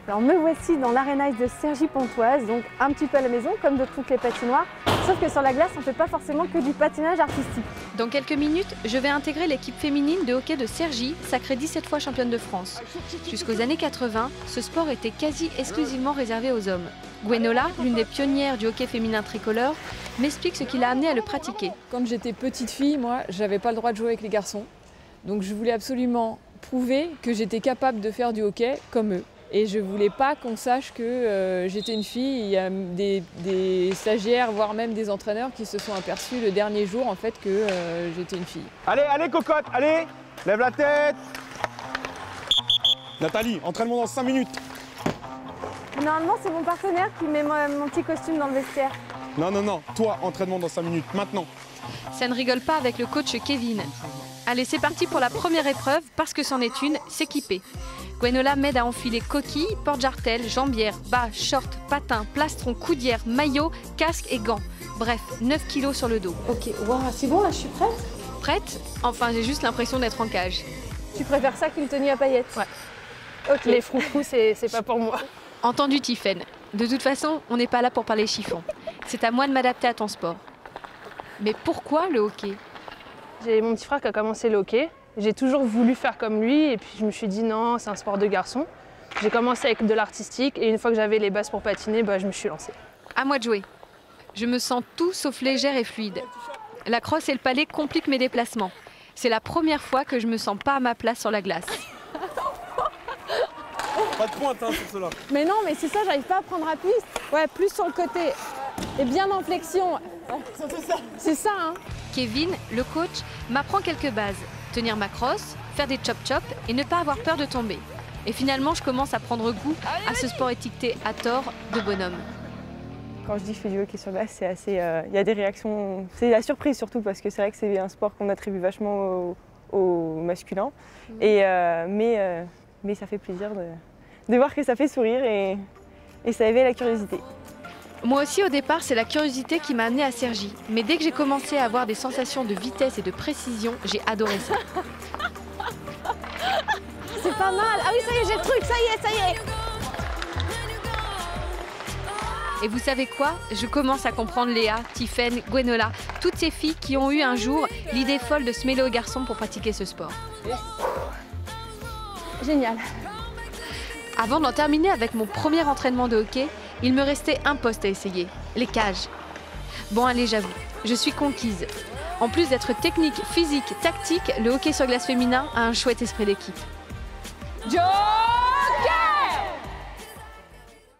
Alors me voici dans l'Arena Ice de Cergy-Pontoise, donc un petit peu à la maison comme de toutes les patinoires, sauf que sur la glace on ne fait pas forcément que du patinage artistique. Dans quelques minutes, je vais intégrer l'équipe féminine de hockey de Cergy, sacrée 17 fois championne de France. Jusqu'aux années 80, ce sport était quasi exclusivement réservé aux hommes. Gwenola, l'une des pionnières du hockey féminin tricolore, m'explique ce qui l'a amenée à le pratiquer. Quand j'étais petite fille, moi, j'avais pas le droit de jouer avec les garçons. Donc je voulais absolument prouver que j'étais capable de faire du hockey comme eux. Et je voulais pas qu'on sache que j'étais une fille. Il y a des stagiaires, voire même des entraîneurs qui se sont aperçus le dernier jour en fait que j'étais une fille. Allez, allez cocotte, allez, lève la tête. Nathalie, entraînement dans 5 minutes. Normalement c'est mon partenaire qui met mon petit costume dans le vestiaire. Non, non, non, toi, entraînement dans 5 minutes, maintenant. Ça ne rigole pas avec le coach Kevin. Allez, c'est parti pour la première épreuve, parce que c'en est une, s'équiper. Gwenola m'aide à enfiler coquilles, porte-jartelles, jambières, bas, shorts, patins, plastrons, coudières, maillots, casque et gants. Bref, 9 kilos sur le dos. Ok, wow, c'est bon là, je suis prête. Prête? Enfin, j'ai juste l'impression d'être en cage. Tu préfères ça qu'une tenue à paillettes? Ouais. Ok. Les froufrous, c'est pas pour moi. Entendu, Tiffaine. De toute façon, on n'est pas là pour parler chiffon. C'est à moi de m'adapter à ton sport. Mais pourquoi le hockey? J'ai mon petit frère qui a commencé le hockey. J'ai toujours voulu faire comme lui et puis je me suis dit non, c'est un sport de garçon. J'ai commencé avec de l'artistique et une fois que j'avais les bases pour patiner, je me suis lancée. À moi de jouer. Je me sens tout sauf légère et fluide. La crosse et le palais compliquent mes déplacements. C'est la première fois que je me sens pas à ma place sur la glace. Pas de pointe sur cela. Mais non, mais c'est ça, j'arrive pas à prendre appui. Ouais, plus sur le côté et bien en flexion. C'est ça, hein. Kevin, le coach, m'apprend quelques bases. Tenir ma crosse, faire des chop-chop et ne pas avoir peur de tomber. Et finalement, je commence à prendre goût à ce sport étiqueté à tort de bonhomme. Quand je dis je fais du hockey sur glace, c'est assez. Il y a des réactions. C'est la surprise surtout parce que c'est vrai que c'est un sport qu'on attribue vachement au masculin. Mais ça fait plaisir de voir que ça fait sourire et ça éveille la curiosité. Moi aussi, au départ, c'est la curiosité qui m'a amenée à Cergy. Mais dès que j'ai commencé à avoir des sensations de vitesse et de précision, j'ai adoré ça. C'est pas mal. Ah oui, ça y est, j'ai le truc, ça y est, ça y est. Et vous savez quoi? Je commence à comprendre Léa, Tiffaine, Gwenola, toutes ces filles qui ont eu un jour l'idée folle de se mêler aux garçons pour pratiquer ce sport. Génial. Avant d'en terminer avec mon premier entraînement de hockey, il me restait un poste à essayer, les cages. Bon allez, j'avoue, je suis conquise. En plus d'être technique, physique, tactique, le hockey sur glace féminin a un chouette esprit d'équipe. Joe!